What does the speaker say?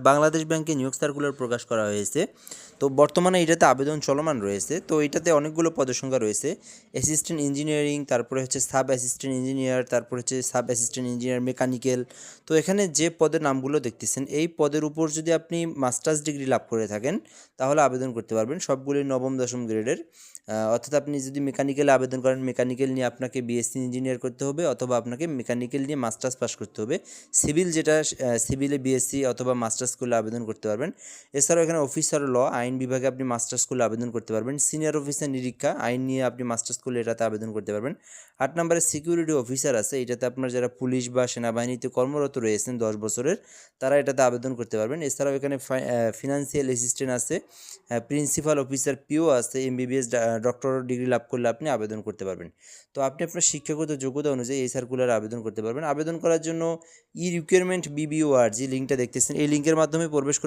বাংলাদেশ ব্যাংকে নিয়োগ সার্কুলার প্রকাশ করা হয়েছে। তো বর্তমানে এটাতে আবেদন চলমান রয়েছে। তো এটাতে অনেকগুলো পদের সংখ্যা রয়েছে। অ্যাসিস্ট্যান্ট ইঞ্জিনিয়ারিং, তারপরে হচ্ছে সাব অ্যাসিস্ট্যান্ট ইঞ্জিনিয়ার, তারপর হচ্ছে সাব অ্যাসিস্ট্যান্ট ইঞ্জিনিয়ার মেকানিক্যাল। তো এখানে যে পদের নামগুলো দেখতেছেন, এই পদের উপর যদি আপনি মাস্টার্স ডিগ্রি লাভ করে থাকেন তাহলে আবেদন করতে পারবেন, সবগুলি নবম দশম গ্রেডের। অর্থাৎ আপনি যদি মেকানিক্যালে আবেদন করেন, মেকানিক্যাল নিয়ে আপনাকে বিএসসি ইঞ্জিনিয়ার করতে হবে, অথবা আপনাকে মেকানিক্যাল নিয়ে মাস্টার্স পাস করতে হবে। সিভিল যেটা, সিভিলে বিএসসি অথবা মাস্টার্স করলে আবেদন করতে পারবেন। এছাড়াও এখানে অফিসার ল, আইন বিভাগে আপনি মাস্টার্স করলে আবেদন করতে পারবেন। সিনিয়র অফিসার নিরীক্ষা, আইন নিয়ে আপনি মাস্টার্স করলে এটাতে আবেদন করতে পারবেন। 8 নম্বরে সিকিউরিটি অফিসার আছে, এটাতে আপনার যারা পুলিশ বা সেনাবাহিনীতে কর্মরত রয়েছেন 10 বছরের, তারা এটাতে আবেদন করতে পারবেন। এছাড়াও এখানে ফিনান্সিয়াল অ্যাসিস্ট্যান্ট আছে, প্রিন্সিপাল অফিসার পিও আছে, এমবিবিএস ডক্টর ডিগ্রি লাভ করলে আপনি আবেদন করতে পারবেন। তো আপনি আপনার শিক্ষাগত যোগ্যতা অনুযায়ী এই সার্কুলারে আবেদন করতে পারবেন। আবেদন করার জন্য ই রিকোয়ারমেন্ট BBOR যে লিঙ্কটা দেখতেছেন, এই লিঙ্কের মাধ্যমে প্রবেশ করে